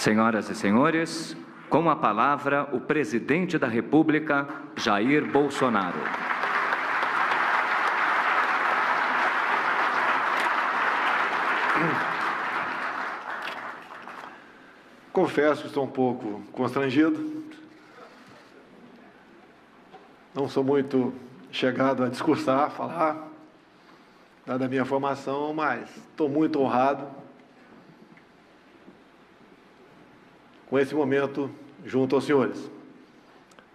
Senhoras e senhores, com a palavra, o presidente da República, Jair Bolsonaro. Confesso que estou um pouco constrangido. Não sou muito chegado a discursar, a falar, dada a minha formação, mas estou muito honrado com esse momento junto aos senhores.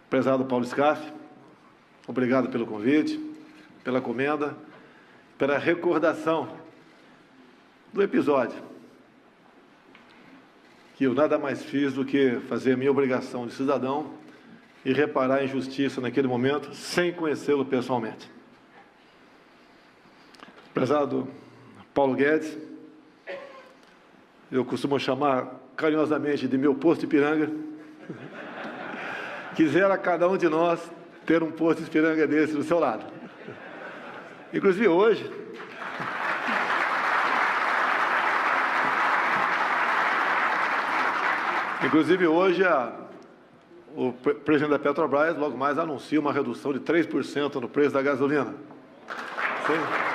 Prezado Paulo Scaff, obrigado pelo convite, pela comenda, pela recordação do episódio, que eu nada mais fiz do que fazer a minha obrigação de cidadão e reparar a injustiça naquele momento, sem conhecê-lo pessoalmente. Prezado Paulo Guedes, eu costumo chamar carinhosamente de meu posto Ipiranga. Quisera cada um de nós ter um posto Ipiranga desse do seu lado. Inclusive hoje, o presidente da Petrobras logo mais anuncia uma redução de 3% no preço da gasolina. Sim.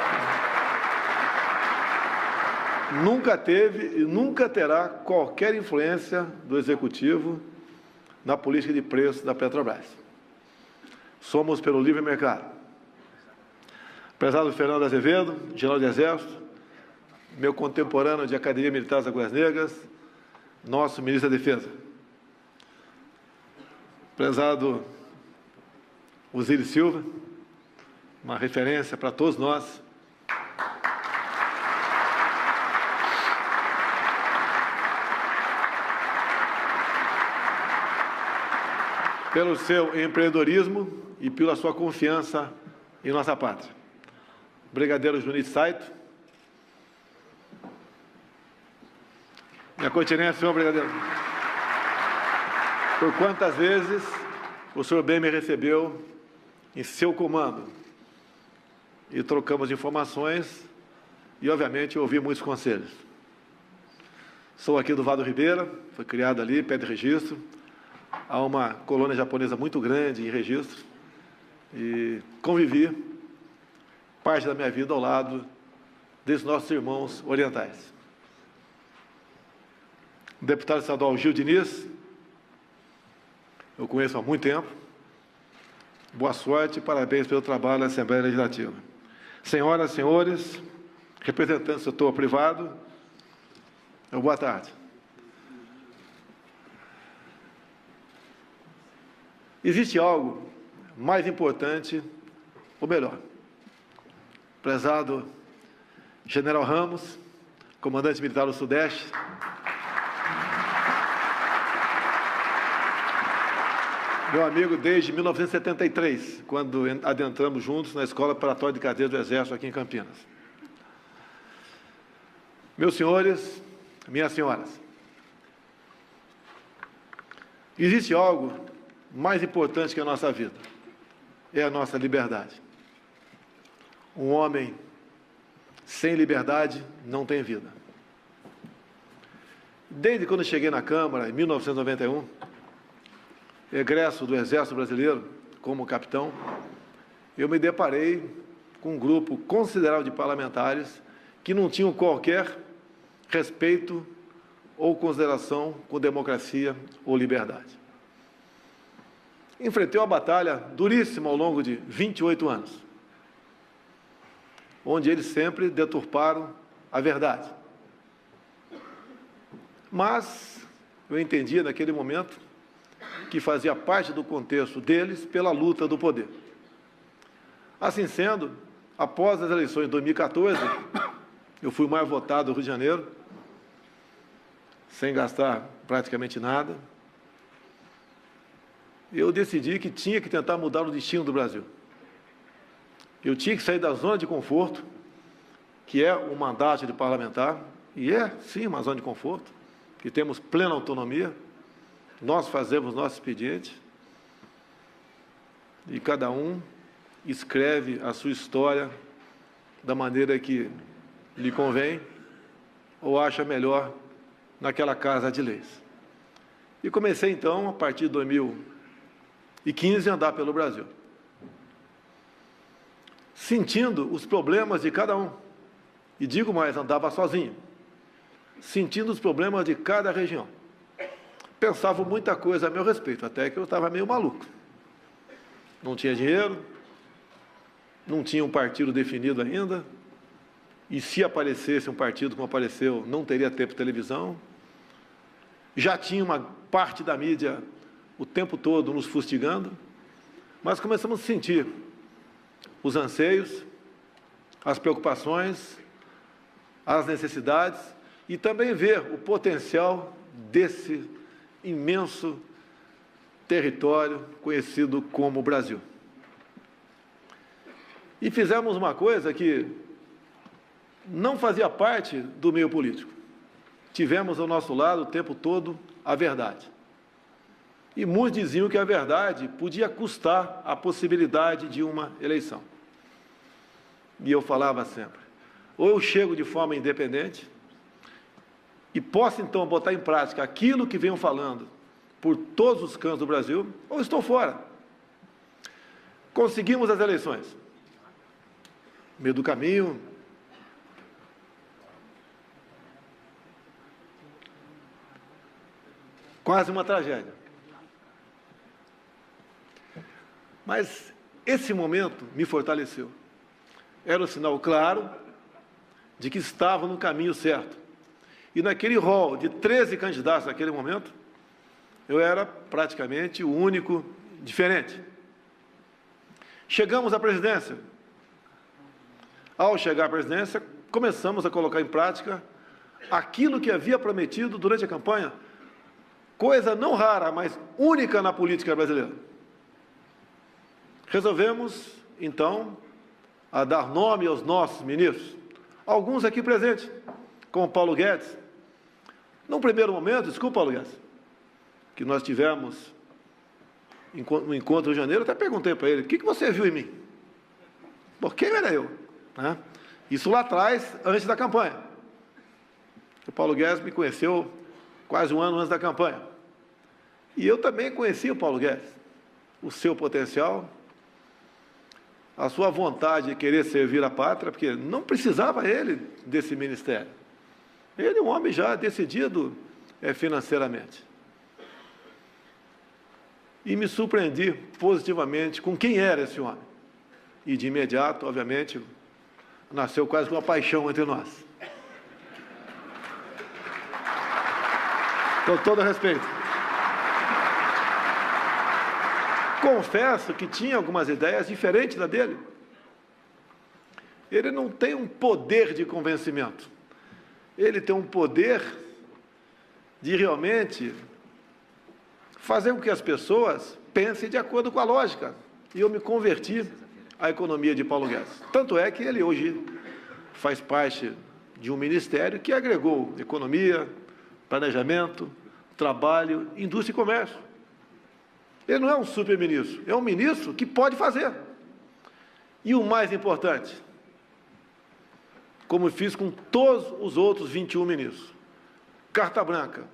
Nunca teve e nunca terá qualquer influência do Executivo na política de preços da Petrobras. Somos pelo livre mercado. Prezado Fernando Azevedo, general de Exército, meu contemporâneo de Academia Militar das Águas Negras, nosso ministro da Defesa. Prezado Osiris Silva, uma referência para todos nós. Pelo seu empreendedorismo e pela sua confiança em nossa pátria. Brigadeiro Junito Saito. Minha continência, senhor brigadeiro. Por quantas vezes o senhor bem me recebeu em seu comando e trocamos informações e, obviamente, ouvi muitos conselhos. Sou aqui do Vado Ribeira, foi criado ali, pé de registro. Há uma colônia japonesa muito grande em registro e convivi parte da minha vida ao lado desses nossos irmãos orientais. O deputado estadual Gil Diniz, eu conheço há muito tempo. Boa sorte e parabéns pelo trabalho na Assembleia Legislativa. Senhoras e senhores, representantes do setor privado, boa tarde. Existe algo mais importante, ou melhor, prezado General Ramos, comandante militar do Sudeste, meu amigo desde 1973, quando adentramos juntos na Escola Preparatória de Cadeiras do Exército aqui em Campinas. Meus senhores, minhas senhoras, existe algo mais importante que a nossa vida, é a nossa liberdade. Um homem sem liberdade não tem vida. Desde quando cheguei na Câmara, em 1991, egresso do Exército Brasileiro, como capitão, eu me deparei com um grupo considerável de parlamentares que não tinham qualquer respeito ou consideração com democracia ou liberdade. Enfrentei uma batalha duríssima ao longo de 28 anos, onde eles sempre deturparam a verdade. Mas eu entendia naquele momento que fazia parte do contexto deles pela luta do poder. Assim sendo, após as eleições de 2014, eu fui o mais votado do Rio de Janeiro, sem gastar praticamente nada. Eu decidi que tinha que tentar mudar o destino do Brasil. Eu tinha que sair da zona de conforto, que é o mandato de parlamentar, e é, sim, uma zona de conforto, que temos plena autonomia, nós fazemos nosso expediente, e cada um escreve a sua história da maneira que lhe convém, ou acha melhor naquela casa de leis. E comecei, então, a partir de 2015, a andar pelo Brasil, sentindo os problemas de cada um. E digo mais, andava sozinho, sentindo os problemas de cada região. Pensava muita coisa a meu respeito, até que eu estava meio maluco. Não tinha dinheiro, não tinha um partido definido ainda, e se aparecesse um partido como apareceu, não teria tempo de televisão. Já tinha uma parte da mídia o tempo todo nos fustigando, mas começamos a sentir os anseios, as preocupações, as necessidades e também ver o potencial desse imenso território conhecido como Brasil. E fizemos uma coisa que não fazia parte do meio político. Tivemos ao nosso lado o tempo todo a verdade. E muitos diziam que a verdade podia custar a possibilidade de uma eleição. E eu falava sempre, ou eu chego de forma independente e posso, então, botar em prática aquilo que venho falando por todos os cantos do Brasil, ou estou fora. Conseguimos as eleições. No meio do caminho, quase uma tragédia. Mas esse momento me fortaleceu. Era um sinal claro de que estava no caminho certo. E naquele rol de 13 candidatos naquele momento, eu era praticamente o único diferente. Chegamos à presidência. Ao chegar à presidência, começamos a colocar em prática aquilo que havia prometido durante a campanha, coisa não rara, mas única na política brasileira. Resolvemos, então, a dar nome aos nossos ministros, alguns aqui presentes, como Paulo Guedes. Num primeiro momento, desculpa, Paulo Guedes, que nós tivemos no encontro em janeiro, até perguntei para ele, o que você viu em mim? Por quem era eu? Né? Isso lá atrás, antes da campanha. O Paulo Guedes me conheceu quase um ano antes da campanha. E eu também conheci o Paulo Guedes, o seu potencial, a sua vontade de querer servir a pátria, porque não precisava ele desse ministério. Ele é um homem já decidido financeiramente. E me surpreendi positivamente com quem era esse homem. E de imediato, obviamente, nasceu quase uma paixão entre nós. Com todo respeito. Confesso que tinha algumas ideias diferentes da dele. Ele não tem um poder de convencimento. Ele tem um poder de realmente fazer com que as pessoas pensem de acordo com a lógica. E eu me converti à economia de Paulo Guedes. Tanto é que ele hoje faz parte de um ministério que agregou economia, planejamento, trabalho, indústria e comércio. Ele não é um super-ministro, é um ministro que pode fazer. E o mais importante, como fiz com todos os outros 21 ministros, carta branca,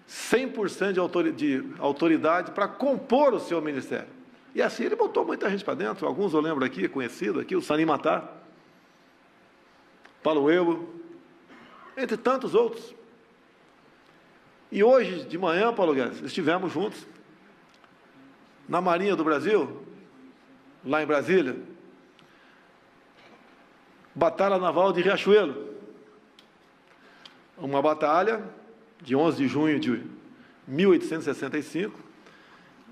100% de autoridade para compor o seu ministério. E assim ele botou muita gente para dentro, alguns eu lembro aqui, conhecido aqui, o Salim Matar, Paulo Euler, entre tantos outros. E hoje, de manhã, Paulo Guedes, estivemos juntos na Marinha do Brasil, lá em Brasília, Batalha Naval de Riachuelo, uma batalha de 11 de junho de 1865,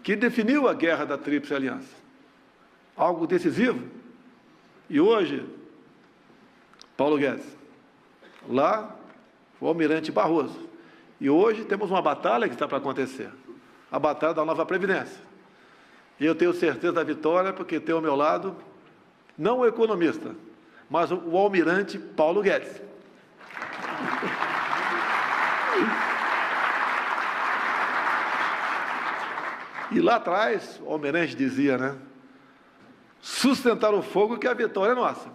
que definiu a Guerra da Tríplice Aliança. Algo decisivo. E hoje, Paulo Guedes, lá, o Almirante Barroso. E hoje temos uma batalha que está para acontecer, a Batalha da Nova Previdência. E eu tenho certeza da vitória, porque tenho ao meu lado, não o economista, mas o almirante Paulo Guedes. E lá atrás, o almirante dizia, né? Sustentar o fogo que a vitória é nossa.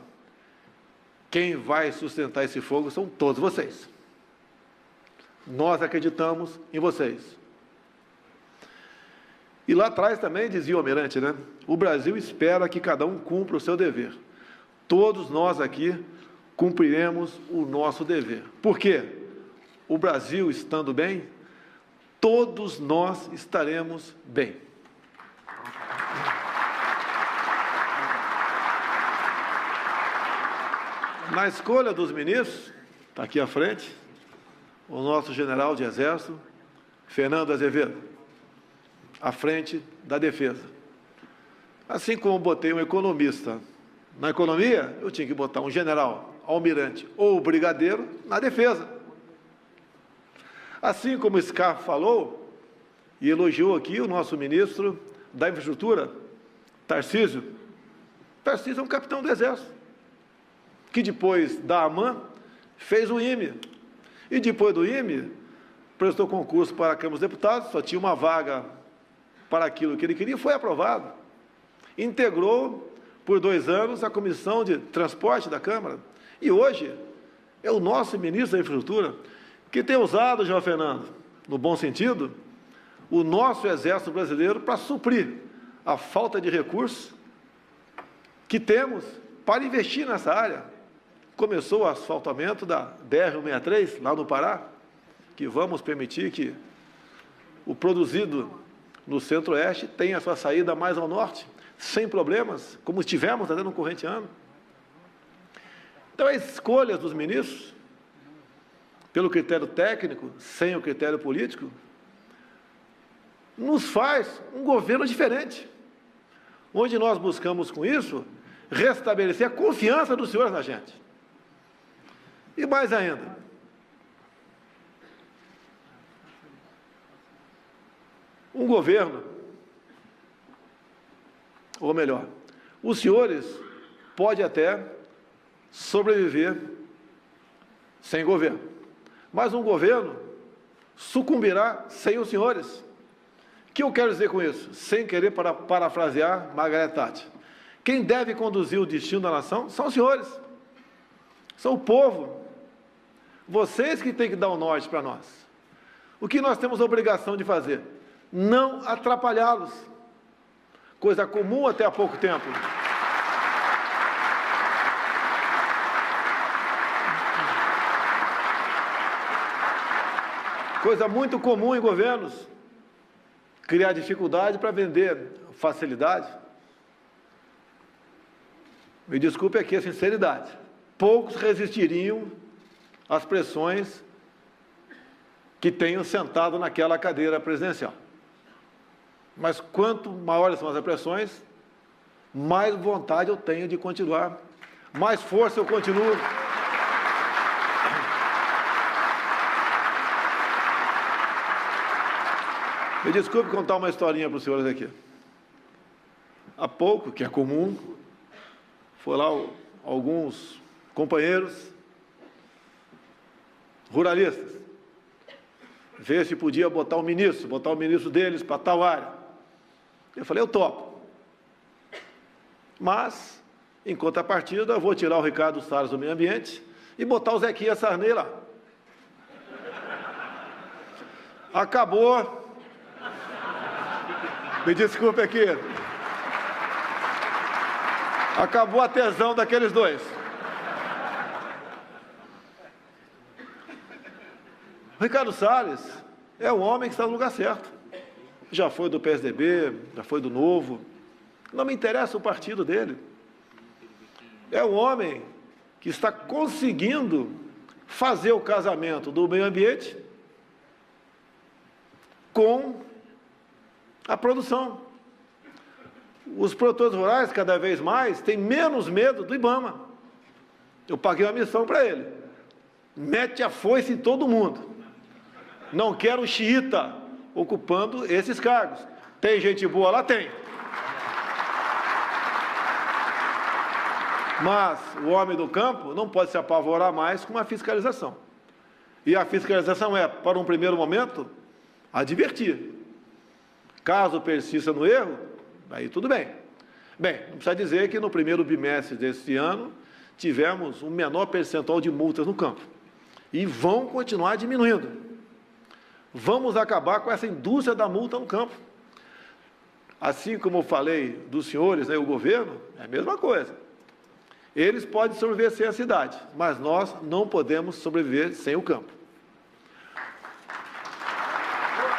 Quem vai sustentar esse fogo são todos vocês. Nós acreditamos em vocês. E lá atrás também dizia o almirante, né? O Brasil espera que cada um cumpra o seu dever. Todos nós aqui cumpriremos o nosso dever. Por quê? O Brasil estando bem, todos nós estaremos bem. Na escolha dos ministros, está aqui à frente, o nosso general de Exército, Fernando Azevedo, à frente da Defesa. Assim como botei um economista na economia, eu tinha que botar um general, almirante ou brigadeiro na Defesa. Assim como o Scarpa falou, e elogiou aqui o nosso ministro da Infraestrutura, Tarcísio. Tarcísio é um capitão do Exército, que depois da AMAN fez o IME. E depois do IME, prestou concurso para a Câmara dos Deputados, só tinha uma vaga para aquilo que ele queria, foi aprovado. Integrou por 2 anos a Comissão de Transporte da Câmara. E hoje é o nosso ministro da Infraestrutura que tem usado, João Fernando, no bom sentido, o nosso Exército brasileiro para suprir a falta de recursos que temos para investir nessa área. Começou o asfaltamento da BR-163, lá no Pará, que vamos permitir que o produzido no Centro-Oeste tenha a sua saída mais ao norte, sem problemas, como tivemos até no corrente ano. Então, as escolhas dos ministros, pelo critério técnico, sem o critério político, nos faz um governo diferente, onde nós buscamos, com isso, restabelecer a confiança dos senhores na gente. E mais ainda, um governo, ou melhor, os senhores podem até sobreviver sem governo, mas um governo sucumbirá sem os senhores. O que eu quero dizer com isso? Sem querer parafrasear Margaret Thatcher. Quem deve conduzir o destino da nação são os senhores, são o povo. Vocês que têm que dar o norte para nós. O que nós temos a obrigação de fazer? Não atrapalhá-los. Coisa comum até há pouco tempo. Coisa muito comum em governos. Criar dificuldade para vender facilidade. Me desculpe aqui a sinceridade. Poucos resistiriam às pressões que tenham sentado naquela cadeira presidencial. Mas quanto maiores são as pressões, mais vontade eu tenho de continuar, mais força eu continuo. Me desculpe contar uma historinha para os senhores aqui. Há pouco, que é comum, foram lá alguns companheiros ruralistas, ver se podia botar o ministro deles para tal área. Eu falei, eu topo. Mas, em contrapartida, eu vou tirar o Ricardo Salles do meio ambiente e botar o Zequinha Sarney lá. Acabou. Me desculpe aqui. Acabou a tesão daqueles dois. O Ricardo Salles é um homem que está no lugar certo. Já foi do PSDB, já foi do Novo. Não me interessa o partido dele. É um homem que está conseguindo fazer o casamento do meio ambiente com a produção. Os produtores rurais, cada vez mais, têm menos medo do IBAMA. Eu paguei uma missão para ele. Mete a foice em todo mundo. Não quero xiita ocupando esses cargos. Tem gente boa lá? Tem. Mas o homem do campo não pode se apavorar mais com a fiscalização. E a fiscalização é, para um primeiro momento, advertir. Caso persista no erro, aí tudo bem. Bem, não precisa dizer que no primeiro bimestre desse ano tivemos um menor percentual de multas no campo. E vão continuar diminuindo. Vamos acabar com essa indústria da multa no campo. Assim como eu falei dos senhores, né, o governo, é a mesma coisa. Eles podem sobreviver sem a cidade, mas nós não podemos sobreviver sem o campo.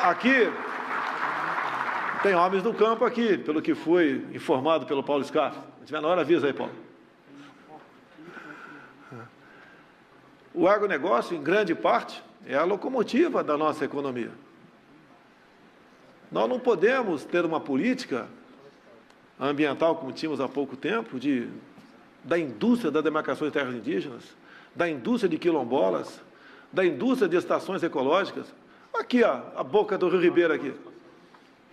Aqui, tem homens do campo aqui, pelo que fui informado pelo Paulo Scaff. Se tiver na hora, avisa aí, Paulo. O agronegócio, em grande parte, é a locomotiva da nossa economia. Nós não podemos ter uma política ambiental, como tínhamos há pouco tempo, da indústria da demarcação de terras indígenas, da indústria de quilombolas, da indústria de estações ecológicas. Aqui, ó, a boca do Rio Ribeiro aqui,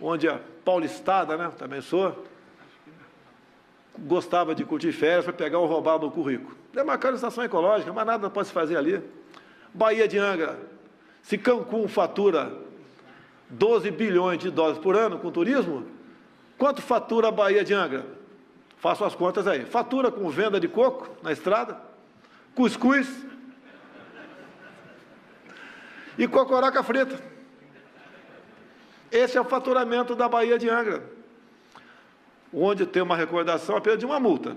onde a paulistada, né, também sou, gostava de curtir férias para pegar o roubado do currículo. Demarcar a estação ecológica, mas nada pode se fazer ali. Baía de Angra, se Cancún fatura 12 bilhões de dólares por ano com turismo, quanto fatura a Baía de Angra? Faço as contas aí. Fatura com venda de coco na estrada, cuscuz e cocoroca frita. Esse é o faturamento da Baía de Angra, onde tem uma recordação apenas de uma multa,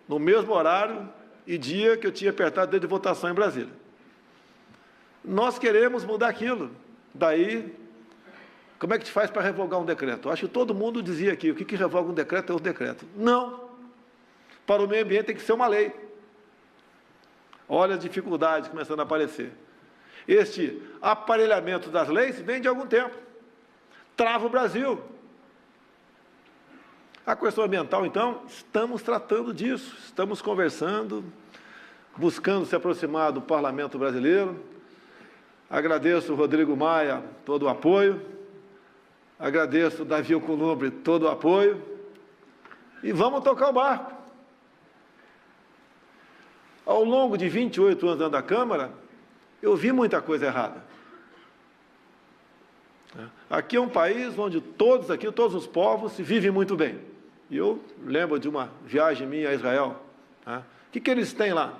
no mesmo horário e dia que eu tinha apertado desde votação em Brasília. Nós queremos mudar aquilo. Daí, como é que a gente faz para revogar um decreto? Eu acho que todo mundo dizia aqui, o que revoga um decreto é outro decreto. Não. Para o meio ambiente tem que ser uma lei. Olha as dificuldades começando a aparecer. Este aparelhamento das leis vem de algum tempo. Trava o Brasil. A questão ambiental, então, estamos tratando disso. Estamos conversando, buscando se aproximar do Parlamento brasileiro. Agradeço o Rodrigo Maia todo o apoio. Agradeço o Davi Alcolumbre todo o apoio. E vamos tocar o barco. Ao longo de 28 anos dentro da Câmara, eu vi muita coisa errada. Aqui é um país onde todos os povos se vivem muito bem. E eu lembro de uma viagem minha a Israel. O que eles têm lá?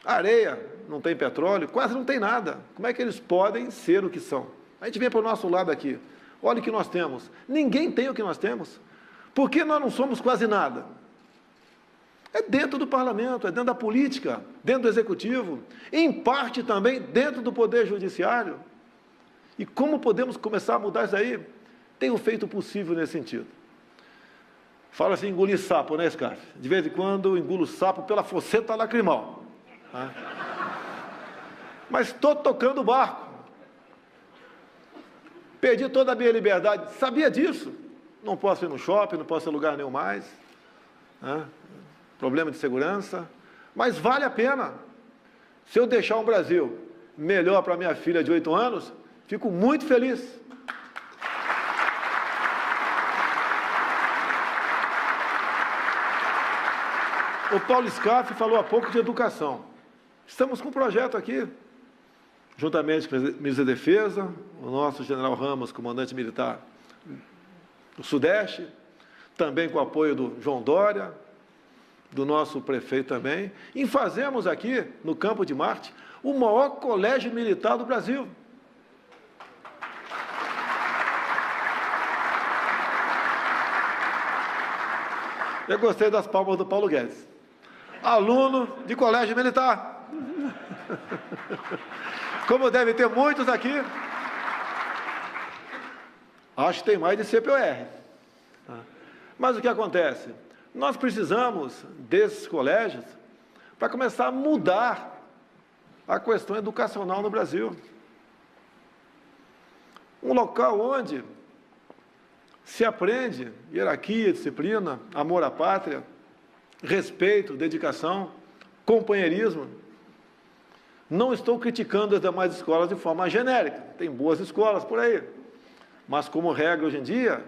Areia, não tem petróleo, quase não tem nada. Como é que eles podem ser o que são? A gente vem para o nosso lado aqui. Olha o que nós temos. Ninguém tem o que nós temos. Por que nós não somos quase nada? É dentro do parlamento, é dentro da política, dentro do executivo, em parte também dentro do poder judiciário. E como podemos começar a mudar isso aí? Tenho feito o possível nesse sentido. Fala assim, engolir sapo, né, Scaff? De vez em quando eu engulo sapo pela fosseta lacrimal. Mas estou tocando o barco. Perdi toda a minha liberdade. Sabia disso. Não posso ir no shopping, não posso ir em lugar nenhum mais. Problema de segurança. Mas vale a pena. Se eu deixar um Brasil melhor para minha filha de 8 anos, fico muito feliz. O Paulo Scaff falou há pouco de educação. Estamos com um projeto aqui, juntamente com o Ministro da Defesa, o nosso general Ramos, comandante militar do Sudeste, também com o apoio do João Dória, do nosso prefeito também, e fazemos aqui, no Campo de Marte, o maior colégio militar do Brasil. Eu gostei das palmas do Paulo Guedes. Aluno de colégio militar. Como deve ter muitos aqui, acho que tem mais de CPOR. Mas o que acontece? Nós precisamos desses colégios para começar a mudar a questão educacional no Brasil. Um local onde se aprende hierarquia, disciplina, amor à pátria, respeito, dedicação, companheirismo. Não estou criticando as demais escolas de forma genérica, tem boas escolas por aí, mas como regra hoje em dia,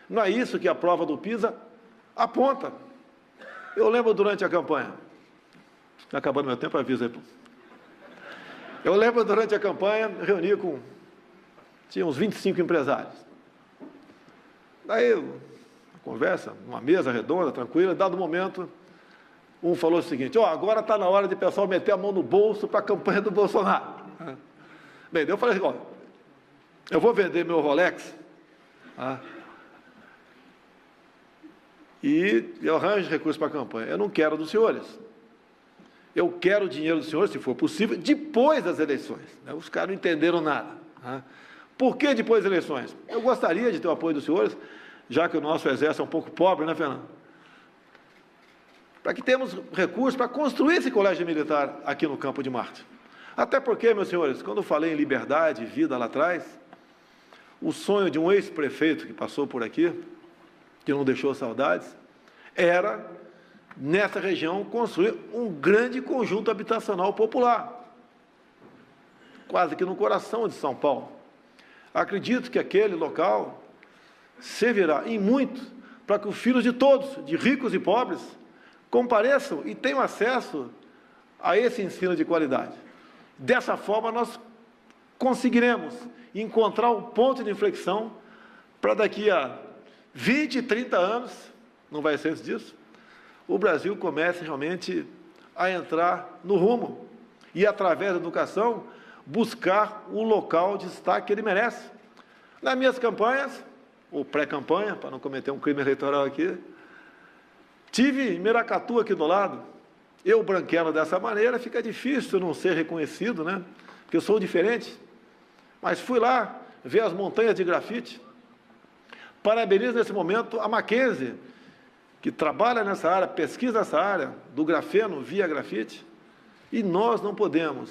não é isso que a prova do PISA aponta. Eu lembro durante a campanha, está acabando meu tempo, avisa aí. Eu lembro durante a campanha, reuni tinha uns 25 empresários. Daí, conversa, uma mesa redonda, tranquila, dado momento, um falou o seguinte, agora está na hora de o pessoal meter a mão no bolso para a campanha do Bolsonaro. Bem, daí eu falei assim, eu vou vender meu Rolex e eu arranjo recursos para a campanha. Eu não quero dos senhores. Eu quero o dinheiro dos senhores, se for possível, depois das eleições. Os caras não entenderam nada. Por que depois das eleições? Eu gostaria de ter o apoio dos senhores, já que o nosso exército é um pouco pobre, né, Fernando? Para que temos recursos para construir esse colégio militar aqui no Campo de Marte. Até porque, meus senhores, quando eu falei em liberdade e vida lá atrás, o sonho de um ex-prefeito que passou por aqui, que não deixou saudades, era, nessa região, construir um grande conjunto habitacional popular, quase que no coração de São Paulo. Acredito que aquele local servirá, em muito, para que os filhos de todos, de ricos e pobres, compareçam e tenham acesso a esse ensino de qualidade. Dessa forma, nós conseguiremos encontrar um ponto de inflexão para daqui a 20, 30 anos, não vai ser antes disso, o Brasil comece realmente a entrar no rumo e, através da educação, buscar o local de destaque que ele merece. Nas minhas campanhas, ou pré-campanha, para não cometer um crime eleitoral aqui, tive em Miracatu aqui do lado. Eu branquelo dessa maneira, fica difícil não ser reconhecido, né? Porque eu sou diferente. Mas fui lá ver as montanhas de grafite. Parabenizo nesse momento a Mackenzie, que trabalha nessa área, pesquisa essa área do grafeno via grafite. E nós não podemos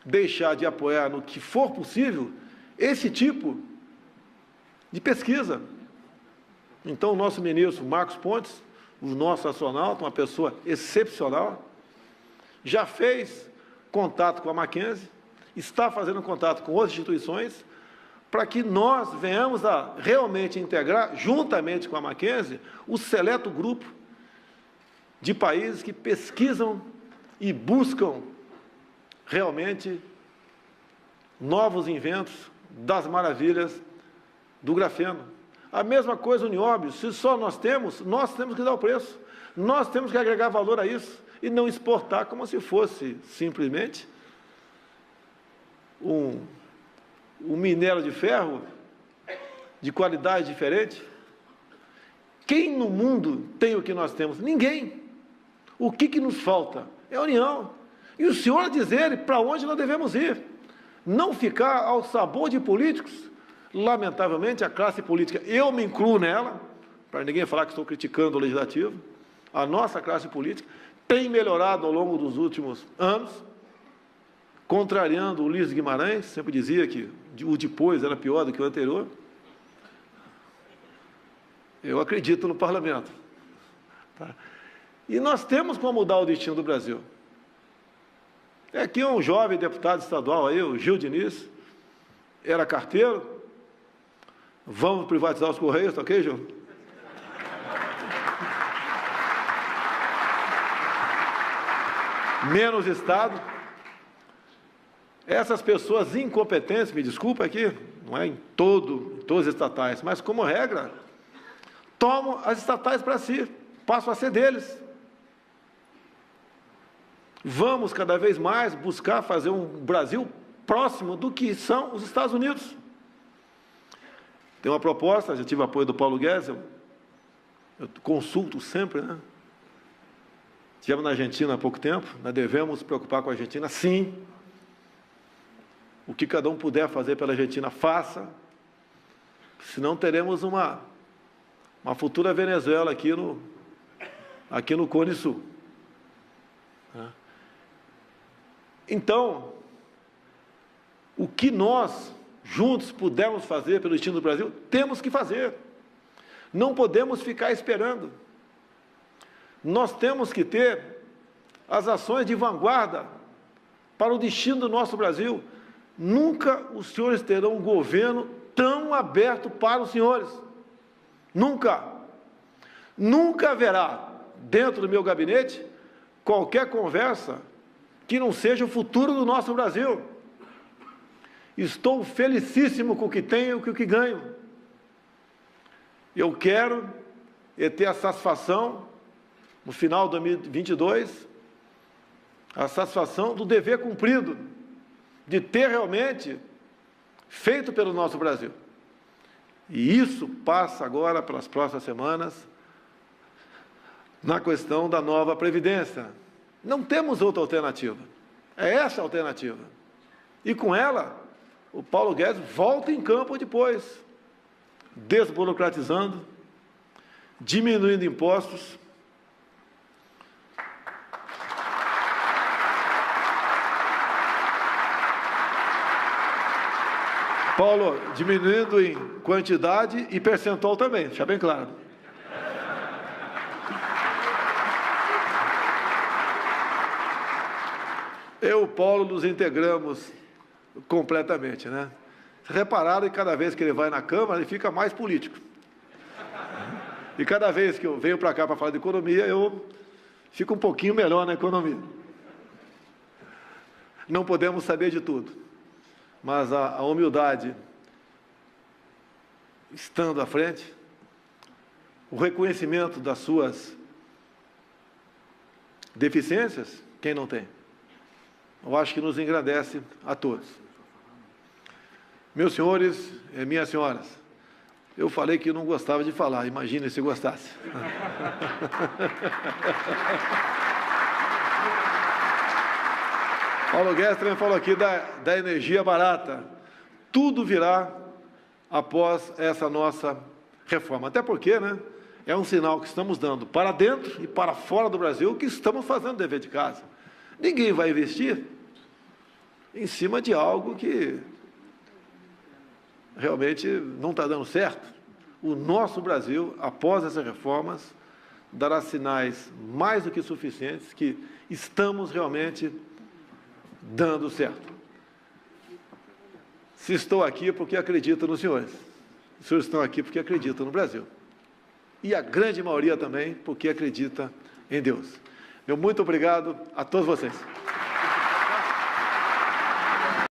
deixar de apoiar, no que for possível, esse tipo de pesquisa. Então, o nosso ministro Marcos Pontes, o nosso astronauta, uma pessoa excepcional, já fez contato com a Mackenzie, está fazendo contato com outras instituições, para que nós venhamos a realmente integrar, juntamente com a Mackenzie, o seleto grupo de países que pesquisam e buscam realmente novos inventos das maravilhas do grafeno. A mesma coisa o nióbio, se só nós temos que dar o preço. Nós temos que agregar valor a isso e não exportar como se fosse simplesmente um minério de ferro de qualidade diferente. Quem no mundo tem o que nós temos? Ninguém. O que nos falta? É a união. E o senhor dizer para onde nós devemos ir. Não ficar ao sabor de políticos. Lamentavelmente, a classe política, eu me incluo nela, para ninguém falar que estou criticando o Legislativo, a nossa classe política tem melhorado ao longo dos últimos anos, contrariando o Ulisses Guimarães, sempre dizia que o depois era pior do que o anterior. Eu acredito no parlamento. Tá? E nós temos como mudar o destino do Brasil. Aqui um jovem deputado estadual, aí, o Gil Diniz, era carteiro. Vamos privatizar os Correios, tá ok, Gil? Menos Estado. Essas pessoas incompetentes, me desculpa aqui, não é em todas as estatais, mas como regra, tomam as estatais para si, passam a ser deles. Vamos cada vez mais buscar fazer um Brasil próximo do que são os Estados Unidos. Tem uma proposta, já tive apoio do Paulo Guedes, eu consulto sempre, né? Estivemos na Argentina há pouco tempo, nós devemos nos preocupar com a Argentina, sim. O que cada um puder fazer pela Argentina, faça. Senão teremos uma futura Venezuela aqui no Cone Sul. Então, o que nós juntos pudermos fazer pelo destino do Brasil, temos que fazer. Não podemos ficar esperando. Nós temos que ter as ações de vanguarda para o destino do nosso Brasil. Nunca os senhores terão um governo tão aberto para os senhores. Nunca. Nunca haverá, dentro do meu gabinete, qualquer conversa que não seja o futuro do nosso Brasil. Estou felicíssimo com o que tenho e com o que ganho. Eu quero ter a satisfação, no final de 2022, a satisfação do dever cumprido, de ter realmente feito pelo nosso Brasil. E isso passa agora, pelas próximas semanas, na questão da nova Previdência. Não temos outra alternativa. É essa a alternativa. E com ela, o Paulo Guedes volta em campo depois, desburocratizando, diminuindo impostos, Paulo, diminuindo em quantidade e percentual também, deixa bem claro. Eu e o Paulo nos integramos completamente, né? Repararam que cada vez que ele vai na Câmara, ele fica mais político. E cada vez que eu venho para cá para falar de economia, eu fico um pouquinho melhor na economia. Não podemos saber de tudo, mas a humildade estando à frente, o reconhecimento das suas deficiências, quem não tem? Eu acho que nos engrandece a todos. Meus senhores e minhas senhoras, eu falei que não gostava de falar, imagine se gostasse. Paulo Guedes também falou aqui da energia barata. Tudo virá após essa nossa reforma. Até porque, né, é um sinal que estamos dando para dentro e para fora do Brasil que estamos fazendo o dever de casa. Ninguém vai investir em cima de algo que realmente não está dando certo. O nosso Brasil, após essas reformas, dará sinais mais do que suficientes que estamos realmente dando certo. Se estou aqui é porque acredito nos senhores. Os senhores estão aqui porque acreditam no Brasil. E a grande maioria também porque acredita em Deus. Meu muito obrigado a todos vocês.